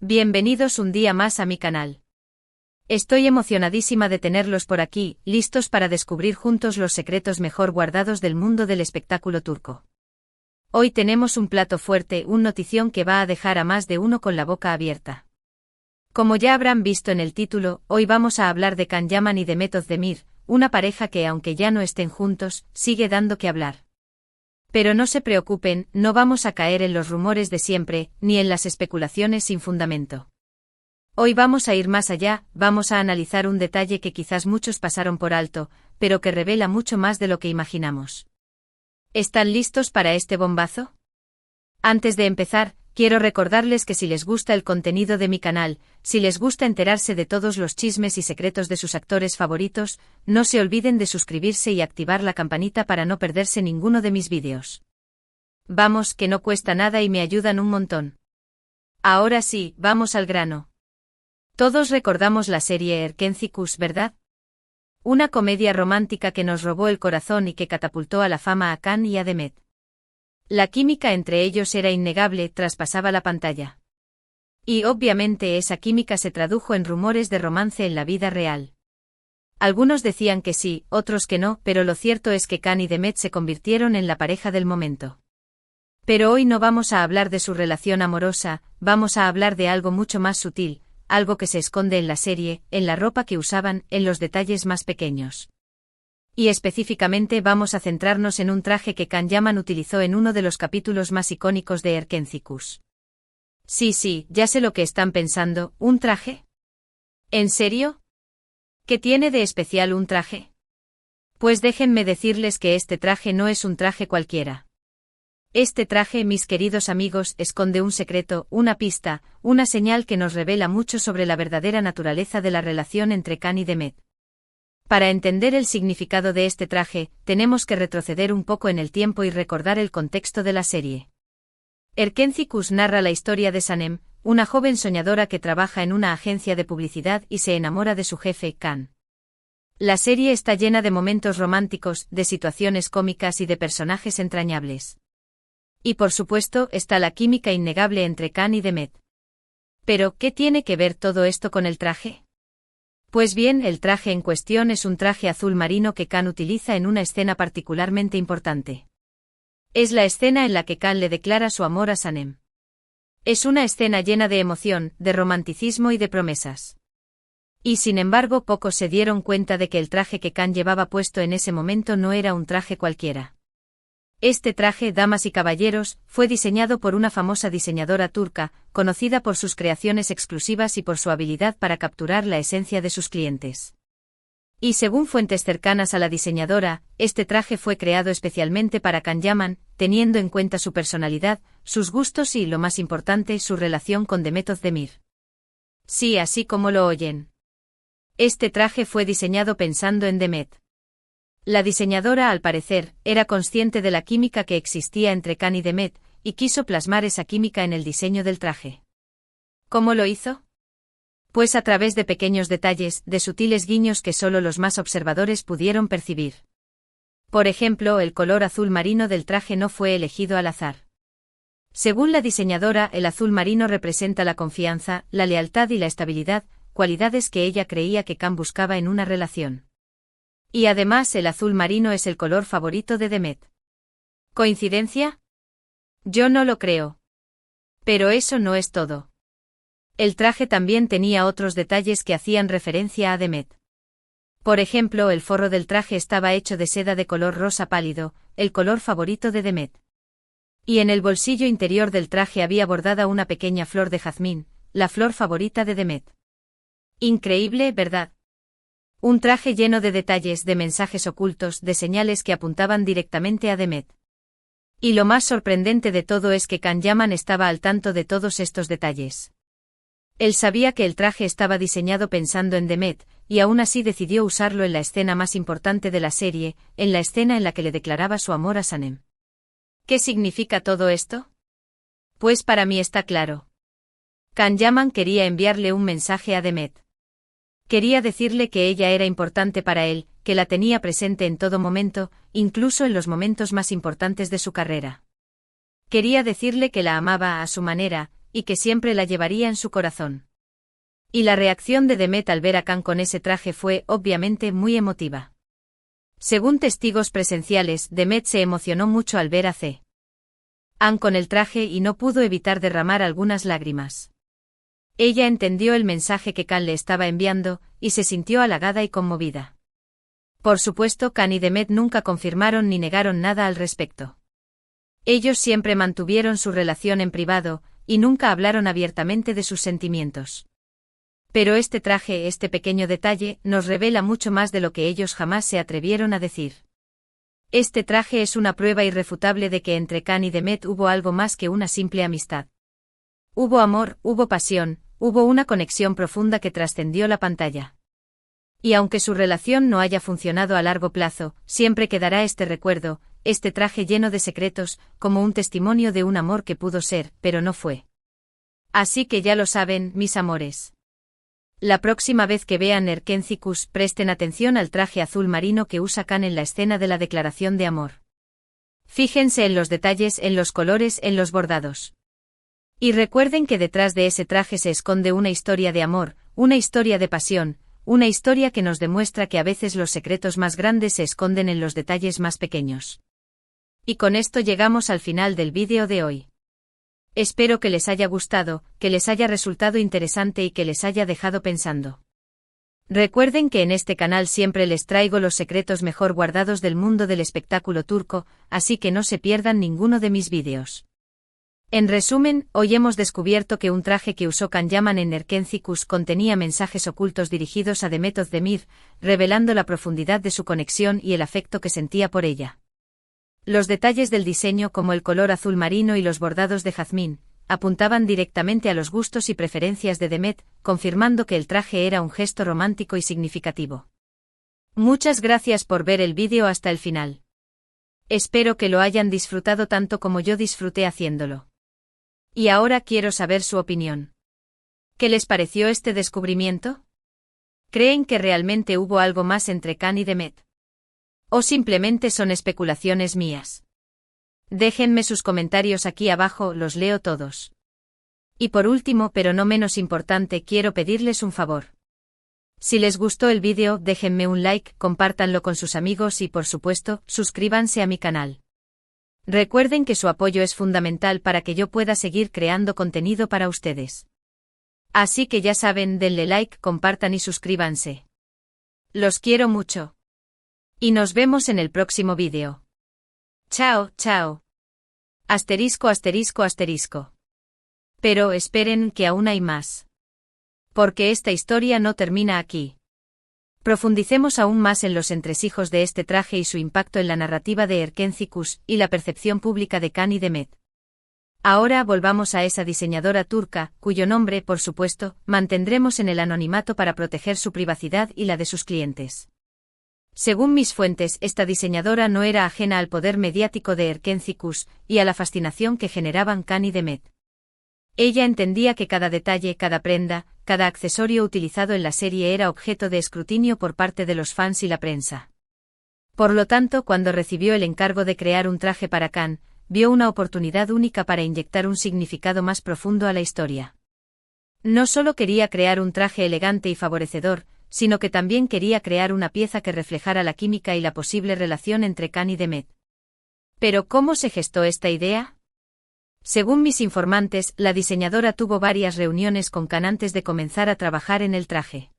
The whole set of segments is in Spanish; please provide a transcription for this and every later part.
Bienvenidos un día más a mi canal. Estoy emocionadísima de tenerlos por aquí, listos para descubrir juntos los secretos mejor guardados del mundo del espectáculo turco. Hoy tenemos un plato fuerte, un notición que va a dejar a más de uno con la boca abierta. Como ya habrán visto en el título, hoy vamos a hablar de Can Yaman y Demet Özdemir, una pareja que aunque ya no estén juntos, sigue dando que hablar. Pero no se preocupen, no vamos a caer en los rumores de siempre, ni en las especulaciones sin fundamento. Hoy vamos a ir más allá, vamos a analizar un detalle que quizás muchos pasaron por alto, pero que revela mucho más de lo que imaginamos. ¿Están listos para este bombazo? Antes de empezar, quiero recordarles que si les gusta el contenido de mi canal, si les gusta enterarse de todos los chismes y secretos de sus actores favoritos, no se olviden de suscribirse y activar la campanita para no perderse ninguno de mis vídeos. Vamos, que no cuesta nada y me ayudan un montón. Ahora sí, vamos al grano. Todos recordamos la serie Erkenci-Kuş, ¿verdad? Una comedia romántica que nos robó el corazón y que catapultó a la fama a Can y a Demet. La química entre ellos era innegable, traspasaba la pantalla. Y obviamente esa química se tradujo en rumores de romance en la vida real. Algunos decían que sí, otros que no, pero lo cierto es que Can y Demet se convirtieron en la pareja del momento. Pero hoy no vamos a hablar de su relación amorosa, vamos a hablar de algo mucho más sutil, algo que se esconde en la serie, en la ropa que usaban, en los detalles más pequeños. Y específicamente vamos a centrarnos en un traje que Can Yaman utilizó en uno de los capítulos más icónicos de Erkenci-Kuş. Sí, ya sé lo que están pensando, ¿un traje? ¿En serio? ¿Qué tiene de especial un traje? Pues déjenme decirles que este traje no es un traje cualquiera. Este traje, mis queridos amigos, esconde un secreto, una pista, una señal que nos revela mucho sobre la verdadera naturaleza de la relación entre Can y Demet. Para entender el significado de este traje, tenemos que retroceder un poco en el tiempo y recordar el contexto de la serie. Erkenci-Kuş narra la historia de Sanem, una joven soñadora que trabaja en una agencia de publicidad y se enamora de su jefe, Can. La serie está llena de momentos románticos, de situaciones cómicas y de personajes entrañables. Y por supuesto está la química innegable entre Can y Demet. Pero, ¿qué tiene que ver todo esto con el traje? Pues bien, el traje en cuestión es un traje azul marino que Can utiliza en una escena particularmente importante. Es la escena en la que Can le declara su amor a Sanem. Es una escena llena de emoción, de romanticismo y de promesas. Y sin embargo pocos se dieron cuenta de que el traje que Can llevaba puesto en ese momento no era un traje cualquiera. Este traje, damas y caballeros, fue diseñado por una famosa diseñadora turca, conocida por sus creaciones exclusivas y por su habilidad para capturar la esencia de sus clientes. Y según fuentes cercanas a la diseñadora, este traje fue creado especialmente para Can Yaman, teniendo en cuenta su personalidad, sus gustos y, lo más importante, su relación con Demet Özdemir. Sí, así como lo oyen. Este traje fue diseñado pensando en Demet. La diseñadora, al parecer, era consciente de la química que existía entre Can y Demet, y quiso plasmar esa química en el diseño del traje. ¿Cómo lo hizo? Pues a través de pequeños detalles, de sutiles guiños que solo los más observadores pudieron percibir. Por ejemplo, el color azul marino del traje no fue elegido al azar. Según la diseñadora, el azul marino representa la confianza, la lealtad y la estabilidad, cualidades que ella creía que Can buscaba en una relación. Y además el azul marino es el color favorito de Demet. ¿Coincidencia? Yo no lo creo. Pero eso no es todo. El traje también tenía otros detalles que hacían referencia a Demet. Por ejemplo, el forro del traje estaba hecho de seda de color rosa pálido, el color favorito de Demet. Y en el bolsillo interior del traje había bordada una pequeña flor de jazmín, la flor favorita de Demet. Increíble, ¿verdad? Un traje lleno de detalles, de mensajes ocultos, de señales que apuntaban directamente a Demet. Y lo más sorprendente de todo es que Can Yaman estaba al tanto de todos estos detalles. Él sabía que el traje estaba diseñado pensando en Demet, y aún así decidió usarlo en la escena más importante de la serie, en la escena en la que le declaraba su amor a Sanem. ¿Qué significa todo esto? Pues para mí está claro. Can Yaman quería enviarle un mensaje a Demet. Quería decirle que ella era importante para él, que la tenía presente en todo momento, incluso en los momentos más importantes de su carrera. Quería decirle que la amaba a su manera, y que siempre la llevaría en su corazón. Y la reacción de Demet al ver a Khan con ese traje fue, obviamente, muy emotiva. Según testigos presenciales, Demet se emocionó mucho al ver a Khan con el traje y no pudo evitar derramar algunas lágrimas. Ella entendió el mensaje que Khan le estaba enviando, y se sintió halagada y conmovida. Por supuesto, Khan y Demet nunca confirmaron ni negaron nada al respecto. Ellos siempre mantuvieron su relación en privado, y nunca hablaron abiertamente de sus sentimientos. Pero este traje, este pequeño detalle, nos revela mucho más de lo que ellos jamás se atrevieron a decir. Este traje es una prueba irrefutable de que entre Khan y Demet hubo algo más que una simple amistad. Hubo amor, hubo pasión, hubo una conexión profunda que trascendió la pantalla. Y aunque su relación no haya funcionado a largo plazo, siempre quedará este recuerdo, este traje lleno de secretos, como un testimonio de un amor que pudo ser, pero no fue. Así que ya lo saben, mis amores. La próxima vez que vean Erkencicus, presten atención al traje azul marino que usa Khan en la escena de la declaración de amor. Fíjense en los detalles, en los colores, en los bordados. Y recuerden que detrás de ese traje se esconde una historia de amor, una historia de pasión, una historia que nos demuestra que a veces los secretos más grandes se esconden en los detalles más pequeños. Y con esto llegamos al final del vídeo de hoy. Espero que les haya gustado, que les haya resultado interesante y que les haya dejado pensando. Recuerden que en este canal siempre les traigo los secretos mejor guardados del mundo del espectáculo turco, así que no se pierdan ninguno de mis vídeos. En resumen, hoy hemos descubierto que un traje que usó Khan Yaman en Erkencicus contenía mensajes ocultos dirigidos a Demet Özdemir, revelando la profundidad de su conexión y el afecto que sentía por ella. Los detalles del diseño como el color azul marino y los bordados de jazmín, apuntaban directamente a los gustos y preferencias de Demet, confirmando que el traje era un gesto romántico y significativo. Muchas gracias por ver el vídeo hasta el final. Espero que lo hayan disfrutado tanto como yo disfruté haciéndolo. Y ahora quiero saber su opinión. ¿Qué les pareció este descubrimiento? ¿Creen que realmente hubo algo más entre Khan y Demet? ¿O simplemente son especulaciones mías? Déjenme sus comentarios aquí abajo, los leo todos. Y por último, pero no menos importante, quiero pedirles un favor. Si les gustó el vídeo, déjenme un like, compártanlo con sus amigos y por supuesto, suscríbanse a mi canal. Recuerden que su apoyo es fundamental para que yo pueda seguir creando contenido para ustedes. Así que ya saben, denle like, compartan y suscríbanse. Los quiero mucho. Y nos vemos en el próximo vídeo. Chao, chao. Asterisco, asterisco, asterisco. Pero esperen que aún hay más. Porque esta historia no termina aquí. Profundicemos aún más en los entresijos de este traje y su impacto en la narrativa de Erkencicus y la percepción pública de Khan y Demet. Ahora volvamos a esa diseñadora turca, cuyo nombre, por supuesto, mantendremos en el anonimato para proteger su privacidad y la de sus clientes. Según mis fuentes, esta diseñadora no era ajena al poder mediático de Erkencicus y a la fascinación que generaban Khan y Demet. Ella entendía que cada detalle, cada prenda, cada accesorio utilizado en la serie era objeto de escrutinio por parte de los fans y la prensa. Por lo tanto, cuando recibió el encargo de crear un traje para Khan, vio una oportunidad única para inyectar un significado más profundo a la historia. No solo quería crear un traje elegante y favorecedor, sino que también quería crear una pieza que reflejara la química y la posible relación entre Khan y Demet. ¿Pero cómo se gestó esta idea? Según mis informantes, la diseñadora tuvo varias reuniones con Khan antes de comenzar a trabajar en el traje.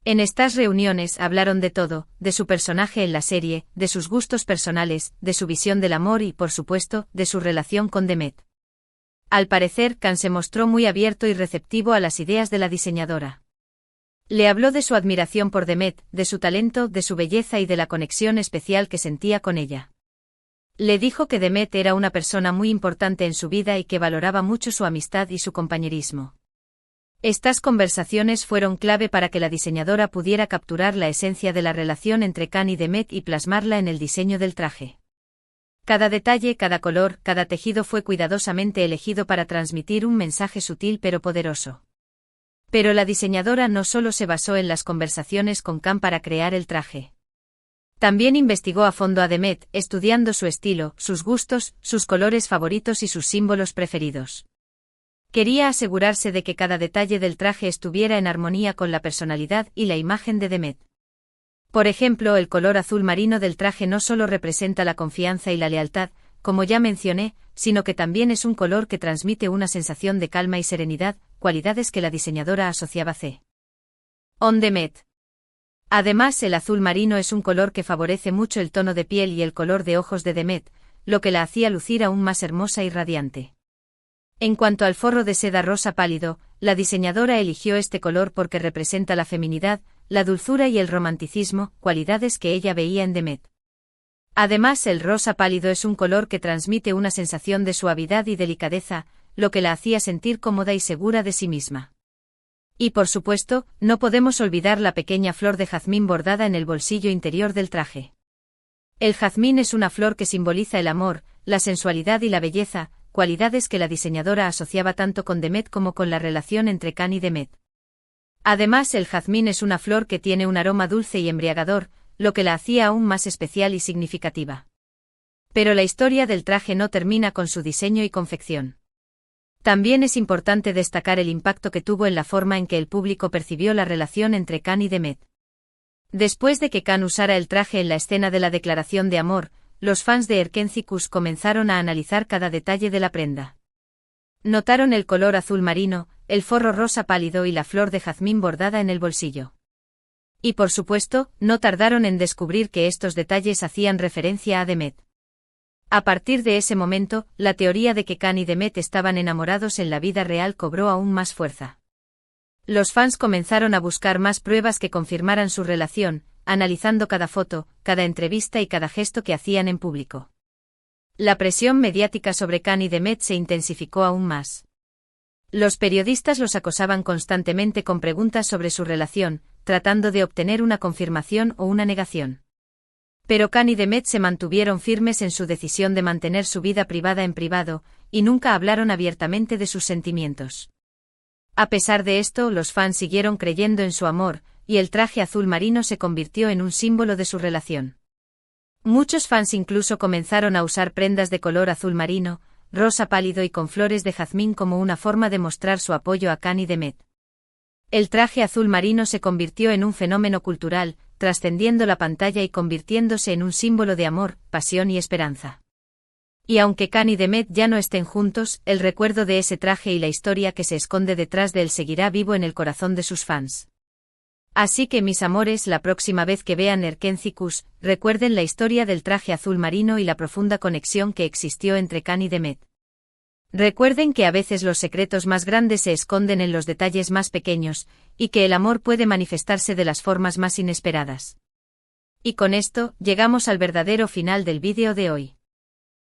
En estas reuniones hablaron de todo, de su personaje en la serie, de sus gustos personales, de su visión del amor y, por supuesto, de su relación con Demet. Al parecer, Khan se mostró muy abierto y receptivo a las ideas de la diseñadora. Le habló de su admiración por Demet, de su talento, de su belleza y de la conexión especial que sentía con ella. Le dijo que Demet era una persona muy importante en su vida y que valoraba mucho su amistad y su compañerismo. Estas conversaciones fueron clave para que la diseñadora pudiera capturar la esencia de la relación entre Khan y Demet y plasmarla en el diseño del traje. Cada detalle, cada color, cada tejido fue cuidadosamente elegido para transmitir un mensaje sutil pero poderoso. Pero la diseñadora no solo se basó en las conversaciones con Khan para crear el traje. También investigó a fondo a Demet, estudiando su estilo, sus gustos, sus colores favoritos y sus símbolos preferidos. Quería asegurarse de que cada detalle del traje estuviera en armonía con la personalidad y la imagen de Demet. Por ejemplo, el color azul marino del traje no solo representa la confianza y la lealtad, como ya mencioné, sino que también es un color que transmite una sensación de calma y serenidad, cualidades que la diseñadora asociaba con Demet. Además, el azul marino es un color que favorece mucho el tono de piel y el color de ojos de Demet, lo que la hacía lucir aún más hermosa y radiante. En cuanto al forro de seda rosa pálido, la diseñadora eligió este color porque representa la feminidad, la dulzura y el romanticismo, cualidades que ella veía en Demet. Además, el rosa pálido es un color que transmite una sensación de suavidad y delicadeza, lo que la hacía sentir cómoda y segura de sí misma. Y por supuesto, no podemos olvidar la pequeña flor de jazmín bordada en el bolsillo interior del traje. El jazmín es una flor que simboliza el amor, la sensualidad y la belleza, cualidades que la diseñadora asociaba tanto con Demet como con la relación entre Khan y Demet. Además, el jazmín es una flor que tiene un aroma dulce y embriagador, lo que la hacía aún más especial y significativa. Pero la historia del traje no termina con su diseño y confección. También es importante destacar el impacto que tuvo en la forma en que el público percibió la relación entre Khan y Demet. Después de que Khan usara el traje en la escena de la declaración de amor, los fans de Erkenci-Kuş comenzaron a analizar cada detalle de la prenda. Notaron el color azul marino, el forro rosa pálido y la flor de jazmín bordada en el bolsillo. Y por supuesto, no tardaron en descubrir que estos detalles hacían referencia a Demet. A partir de ese momento, la teoría de que Khan y Demet estaban enamorados en la vida real cobró aún más fuerza. Los fans comenzaron a buscar más pruebas que confirmaran su relación, analizando cada foto, cada entrevista y cada gesto que hacían en público. La presión mediática sobre Khan y Demet se intensificó aún más. Los periodistas los acosaban constantemente con preguntas sobre su relación, tratando de obtener una confirmación o una negación. Pero Khan y Demet se mantuvieron firmes en su decisión de mantener su vida privada en privado, y nunca hablaron abiertamente de sus sentimientos. A pesar de esto, los fans siguieron creyendo en su amor, y el traje azul marino se convirtió en un símbolo de su relación. Muchos fans incluso comenzaron a usar prendas de color azul marino, rosa pálido y con flores de jazmín como una forma de mostrar su apoyo a Khan y Demet. El traje azul marino se convirtió en un fenómeno cultural, trascendiendo la pantalla y convirtiéndose en un símbolo de amor, pasión y esperanza. Y aunque Khan y Demet ya no estén juntos, el recuerdo de ese traje y la historia que se esconde detrás de él seguirá vivo en el corazón de sus fans. Así que mis amores, la próxima vez que vean Erkenci-Kuş, recuerden la historia del traje azul marino y la profunda conexión que existió entre Khan y Demet. Recuerden que a veces los secretos más grandes se esconden en los detalles más pequeños, y que el amor puede manifestarse de las formas más inesperadas. Y con esto, llegamos al verdadero final del vídeo de hoy.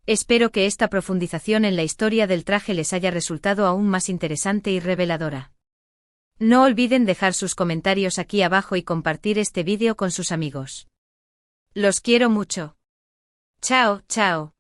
Espero que esta profundización en la historia del traje les haya resultado aún más interesante y reveladora. No olviden dejar sus comentarios aquí abajo y compartir este vídeo con sus amigos. Los quiero mucho. Chao, chao.